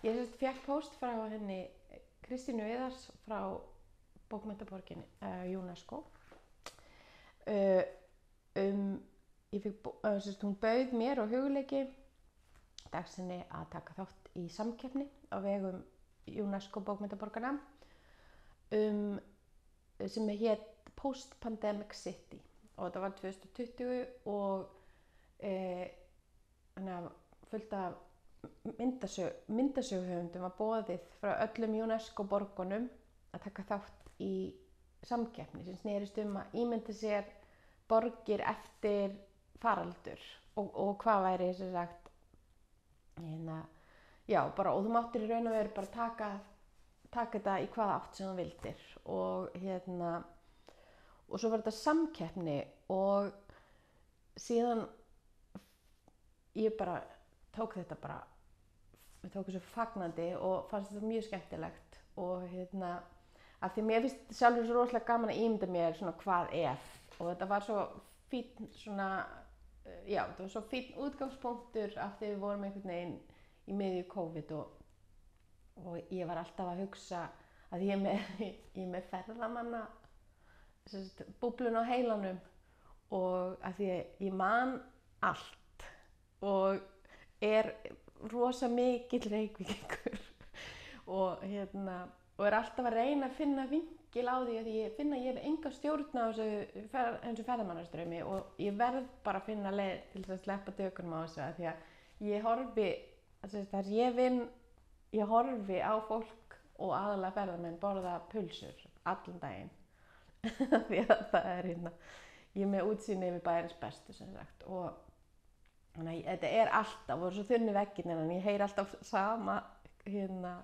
Ég fékk póst frá henni Kristínu Viðars frá bókmenntaborginni UNESCO. Hún bauð mér og Hugleiki Dagsinni að taka þátt í samkeppni á vegum UNESCO bókmenntaborgana sem hét Post Pandemic City og þetta var 2020 og þannig að fullt af myndasöguhöfundum var boðið frá öllum UNESCO borgunum að taka þátt í samkeppni sem snerist að ímynda sér borgir eftir faraldur og hvað væri sem sagt bara, og þú máttir í raun og veru bara taka þetta í hvaða átt sem þú vildir og svo var þetta samkeppni og síðan ég bara tók þetta bara þessu fagnandi og fannst þetta mjög skemmtilegt og af því mér finnst sjálfur svo rosalega gaman að ímynda mér svona hvað ef og þetta var svo fínn svona þetta var svo fínn útgangspunktur af því við vorum einhvern veginn í miðju COVID og ég var alltaf að hugsa að ég er með ferðamanna búblun á heilanum og að því ég man allt og rosa mikill Reykvíkingur og er alltaf að reyna að finna vinkil á því að ég finna að ég hef enga stjórn á þessu ferðamannastraumi og ég verð bara að finna leið til þess að sleppa tökunum á þessu að því að ég horfi þar ég vinn, ég horfi á fólk og aðalega ferðamenn borða pulsur allan daginn því að það ég er með útsýni yfir bæjarins bestu sem sagt og þannig að þetta er alltaf, voru svo þunni veggirnir en ég heyri alltaf sama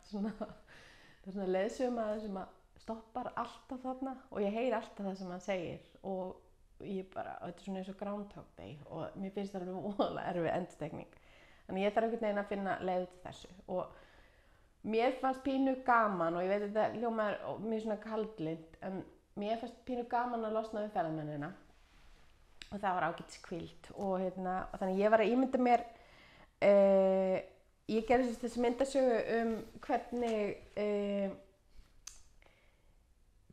svona leiðsögumaður sem að stoppar alltaf þarna og ég heyri alltaf það sem hann segir og ég bara, þetta er svona eins og Groundhog Day og mér finnst það alveg voðalega erfið endurtekning þannig ég þarf einhvern veginn að finna leið til þessu og mér fannst pínu gaman og ég veit að þetta hljómar mjög svona kaldlynt en mér fannst pínu gaman að losna við ferðamennina og það var ágætis hvíld og þannig ég var að ímynda mér ég gerði þessi myndasögu hvernig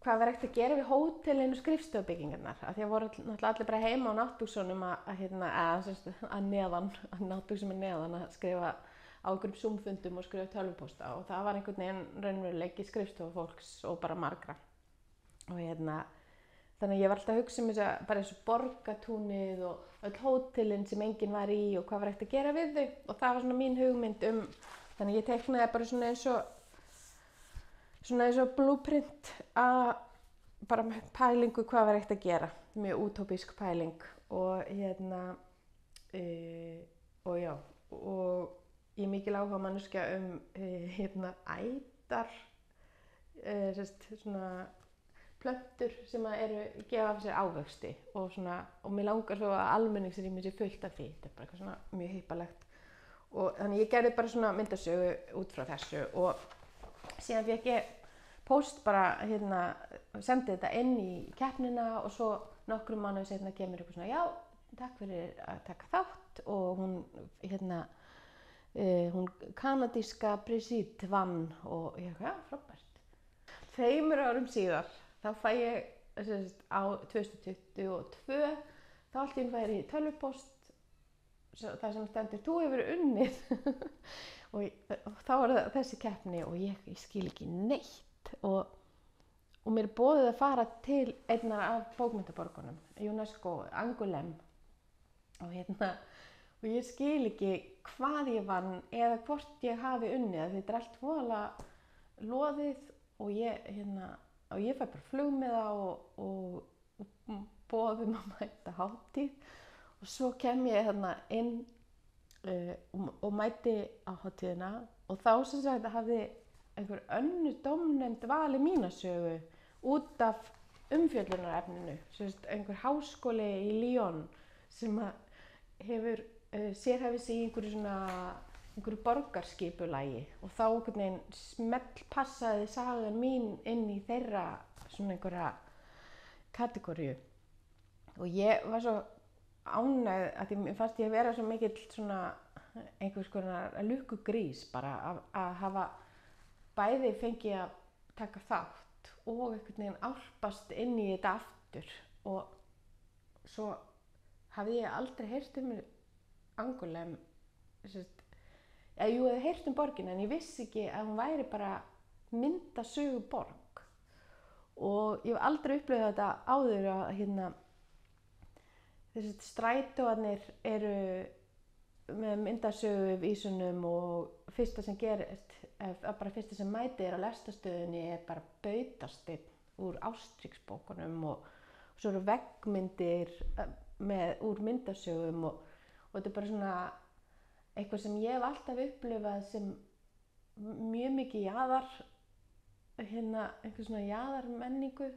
hvað var hægt að gera við hótelin og skrifstofubyggingarnar af því að voru náttúrulega allir bara heima á náttbúksunum að neðan að skrifa á einhverjum Zoom-fundum og skrifa tölvupósta og það var einhvern veginn raunveruleiki skrifstofufólks og bara margra og þannig að ég var alltaf að hugsa bara eins og Borgatúnið og öll hótelin sem enginn var í og hvað var hægt að gera við þau og það var svona mín hugmynd þannig að ég teiknaði bara svona eins og blueprint að bara pælingu hvað var hægt að gera mjög útópísk pæling og og ég er mikil áhuga manneskja ætar svona plöntur sem gefa af sér ávöxti og mér langar svo að almenningsrými sé fullt af því, þetta er bara eitthvað svona mjög hippalegt og þannig ég gerði bara svona myndasögu út frá þessu og síðan fékk ég póst bara sendi þetta inn í keppnina og svo nokkrum mánuðum seinna kemur eitthvað svona já, takk fyrir að taka þátt og hún kanadíska Brigitte vann og ég já, frábært 2 árum síðar þá fæ ég á 2022 þá allt í einu fæ ég tölvupóst þar sem stendur þú hefur unnið og þá var það þessi keppni og ég skil ekki neitt og mér er boðið að fara til einnar af bókmenntaborgunum UNESCO Angoulême og ég skil ekki hvað ég vann eða hvort ég hafi unnið þetta er allt voðalega loðið og ég fæ bara flugmiða og boðum að mæta hátíð og svo kem ég inn og mæti á hátíðina og þá sem sagt hafði einhver önnur dómnefnd valið mína sögu út af umfjöllunarefninu einhver háskóli í Lyon sem hefur sérhæfið sig í einhverju borgarskipulagi og þá einhvern veginn smellpassaði sagan mín inn í þeirra svona einhverja kategóríu og ég var svo ánægð að mér fannst ég vera svo mikill svona einhvers konar lukkugrís bara að hafa bæði fengið að taka þátt og einhvern veginn álpast inn í þetta aftur. Og svo hafði ég aldrei heyrt Angoulême, jú, ég hafði heyrt borgina en ég vissi ekki að hún væri bara myndasöguborg. Og ég hef aldrei upplifað þetta áður að strætóarnir eru með myndasöguvísunum og fyrsta sem gerist, bara fyrsta sem mæti á lestastöðinni bara bautasteinn úr Asterix-bókunum og svo eru veggmyndir úr myndasögum og þetta bara svona eitthvað sem ég hef alltaf upplifað sem mjög mikið einhver svona jaðarmenningu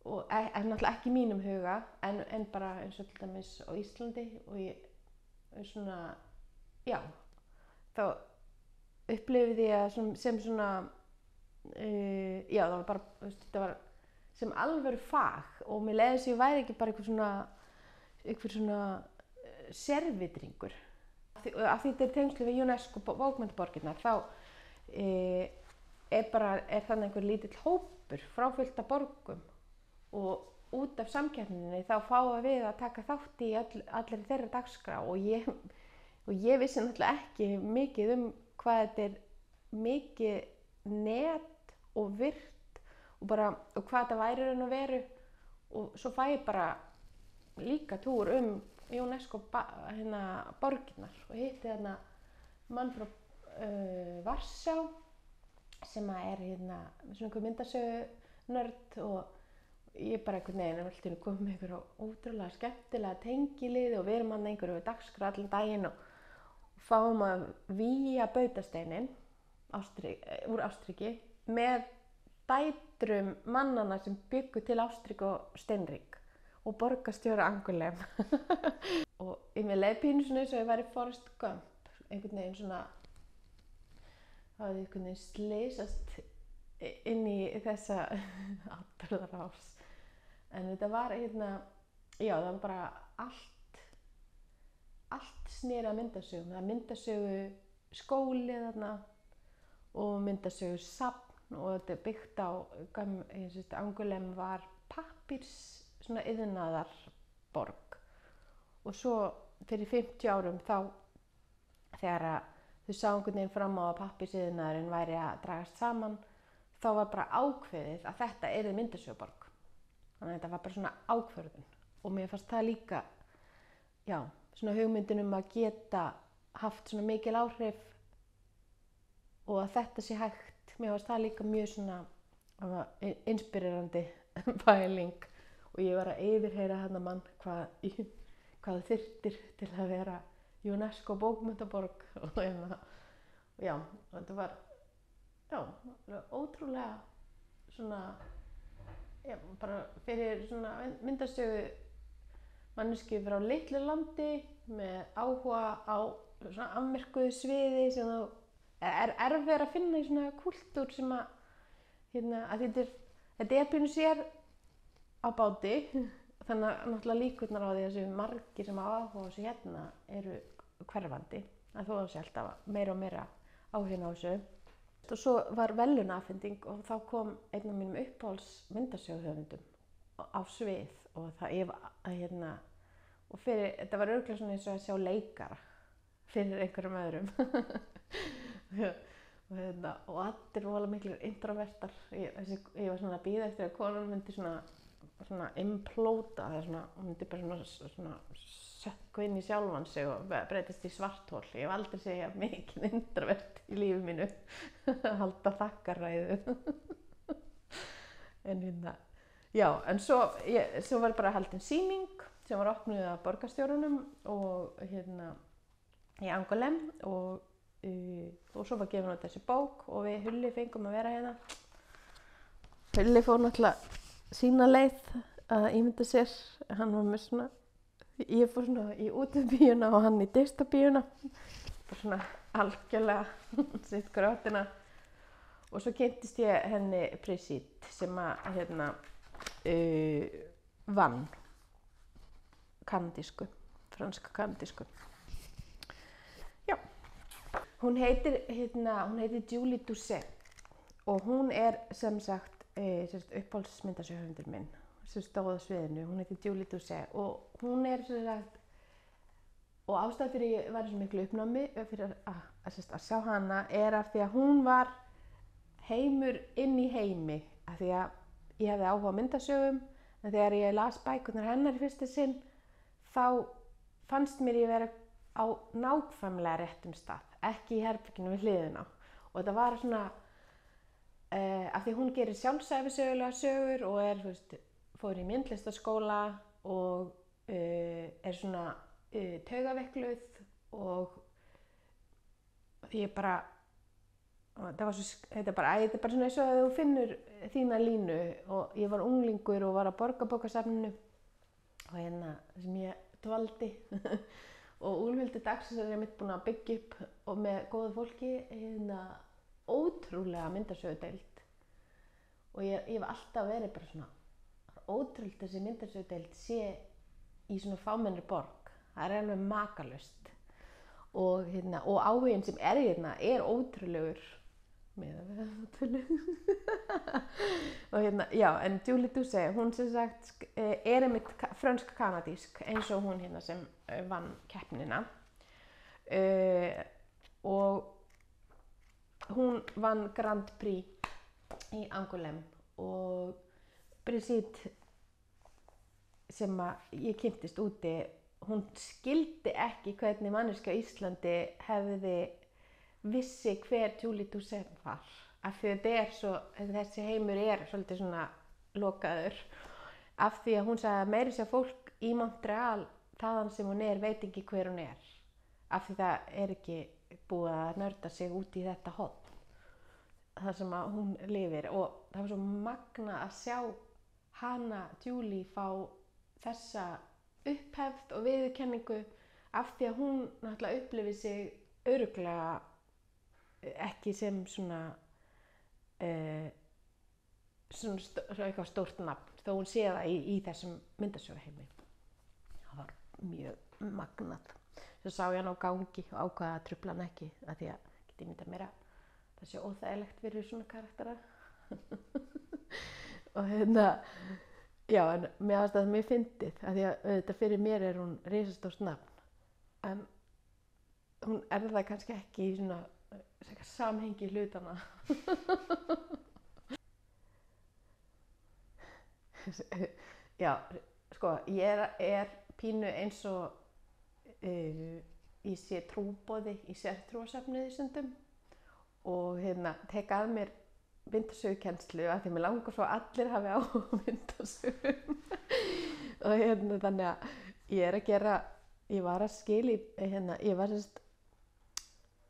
og náttúrulega ekki í mínum huga en bara eins og til dæmis á Íslandi og ég svona, já, þá upplifði ég sem svona, já, það var bara, þetta var sem alvöru fag og mér leiði sem ég væri ekki bara einhver svona sérvitringur. Af því þetta er tengslu við UNESCO bókmenntaborgirnar, þá er þannig einhver lítill hópur frá fullta borgum og út af samkeppninni þá fáum við að taka þátt í allir þeirra dagskrá og ég vissi náttúrulega ekki mikið hvað þetta er mikið net og virt og hvað þetta væri raun og veru og svo fæ ég bara líka túr UNESCO borgirnar og hitti þarna mann frá Varsjá sem er svona einhver myndasögunörd og ég bara einhvern veginn veldi komið með einhverja ótrúlega skemmtilega tengilið og við erum hann einhverju dagskrá allan daginn og fáum að vígja bautasteininn úr Ástríki með dætrum mannanna sem byggu til Ástrík og Steinrík og borgarstjóra Angoulême. Og ég með leið pínu svona eins og ég væri Forrest Gump, einhvern veginn svona, það hafði einhvern veginn slysast inn í þessa atburðarás. En þetta var já, það var bara allt sneri að myndasögum. Það myndasögu skóli þarna og myndasögu safn og þetta er byggt á, Angoulême var pappírs svona iðnaðarborg og svo fyrir 50 árum þá þegar þau sá einhvern veginn fram á að pappírsiðnaðurinn væri að dragast saman þá var bara ákveðið að þetta yrði myndasöguborg. Þannig að þetta var bara svona ákvörðun og mér fannst það líka, já, svona hugmyndin að geta haft svona mikil áhrif og að þetta sé hægt. Mér fannst það líka mjög svona inspirerandi pæling og ég var að yfirheyra þarna mann hvað þyrftir til að vera UNESCO bókmenntaborg og já, þetta var, já, ótrúlega svona, já, bara fyrir svona myndasögu manneskju frá litlu landi með áhuga á svona afmörkuðu sviði sem þú er erfiðara að finna í svona kúltúr sem að þetta er pínu sér á báti þannig að náttúrulega líkurnar á því að þessu margir sem hafa áhuga á þessu eru hverfandi að þú sé alltaf meira og meira áhuginn á þessu. Og svo var verðlaunaafhending og þá kom einn af mínum uppáhalds myndasöguhöfundum á svið og þetta var örugglega svona eins og að sjá leikara fyrir einhverjum öðrum og allir voru miklir introvertar. Ég var svona að bíða eftir að konan myndi svona implóta þegar hún myndi bara svona sökka inn í sjálfan sig og breytist í svarthol. Ég hef aldrei segja mikið introvert í lífi mínu að halda þakkarræðu. En svo var bara haldin sýning sem var opnuð af borgarstjórunum og í Angoulême og svo var gefin út þessi bók og við Hulli fengum að vera hérna. Hulli fór náttúrulega sína leið að ímynda sér, hann var með svona, ég fór svona í útibíuna og hann í distabíuna, bara svona algjörlega sitt grátina og svo kynntist ég henni Brigitte sem að vann kanadísku, franska kanadísku. Hún heitir Julie Doucet og hún sem sagt uppáhaldsmyndasöguhöfundur minn sem stóð á sviðinu. Hún heitir Julie Doucet og hún sem sagt, og ástæða fyrir ég var í svo miklu uppnámi fyrir að sjá hana af því að hún var heimur inn í heimi, af því að ég hefði áhuga á myndasögum, en þegar ég las bækurnar hennar í fyrsta sinn þá fannst mér ég vera á nákvæmlega réttum stað, ekki í herberginu við hliðina. Og þetta var svona af því hún gerir sjálfsævisögulega sögur og fór í myndlistaskóla og svona taugaveikluð og ég bara þetta er bara svona eins og að þú finnur þína línu og ég var unglingur og var að Borgarbókasafninu og sem ég dvaldi og Úlfhildur Dagsins er ég mitt búin að byggja upp og með góðu fólki ótrúlega myndasögudeild og ég hef alltaf verið bara svona ótrúlega þessi myndasögudeild sé í svona fámennri borg, það er alveg makalaust og áhuginn sem er ótrúlegur með að við og já, en Julie Doucet, hún sem sagt einmitt frönsk-kanadísk eins og hún sem vann keppnina og hún vann Grand Prix í Angoulême og Brigitte sem ég kynntist úti, hún skildi ekki hvernig manneskja á Íslandi hefði vissi hver Julie Doucet var, af því að þessi heimur svolítið svona lokaður, af því að hún sagði að meira sér fólk í Montreal þaðan sem hún veit ekki hver hún af því það ekki búið að nörda sig út í þetta horn þar sem að hún lifir og það var svo magna að sjá hana Julie fá þessa upphefð og viðurkenningu af því að hún náttúrulega upplifir sig örugglega ekki sem svona eitthvað stórt nafn þó hún sé það í þessum myndasöguheimi. Það var mjög magnað. Svo sá ég hann á gangi og ákvaða að trufla hann ekki af því að geti ímyndað mér að það sé óþægilegt fyrir svona karaktera og já, en mér fannst það mjög fyndið af því að auðvitað fyrir mér hún risastórt nafn en hún það kannski ekki í svona samhengi hlutana já, sko ég pínu eins og ég sé trúboði í sértrúarsöfnuði stundum og tek að mér myndasögukennslu af því að mér langar svo að allir hafi áhuga á myndasögum og þannig að ég var að skila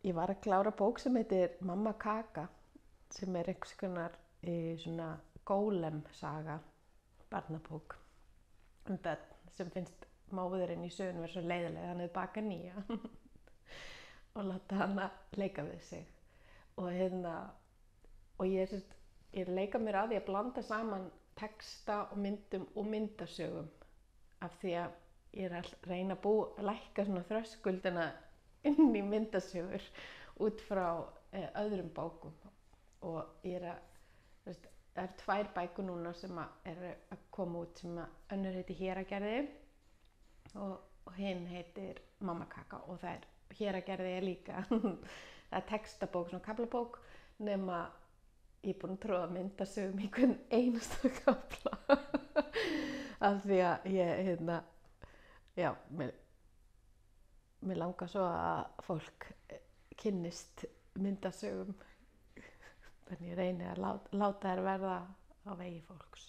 ég var að klára bók sem heitir Mamma Kaka sem einhvers konar svona Golem saga, barnabók börn sem finnst móðurinn í sögunum vera svo leiðileg þannig að baka nýja og láta hana leika við sig og ég leika mér að því að blanda saman texta og myndum og myndasögum af því að ég að reyna að lækka svona þröskuldina inn í myndasögur út frá öðrum bókum og ég það 2 bækur núna sem að koma út sem að önnur heitir Héragerði og hinn heitir Mamma Kaka og það Héragerði líka það textabók, svona kaflabók nema ég búin að tróða myndasögum í hvern einasta kafla af því að ég já, mér langar svo að fólk kynnist myndasögum þannig ég reyni að láta þær verða á vegi fólks.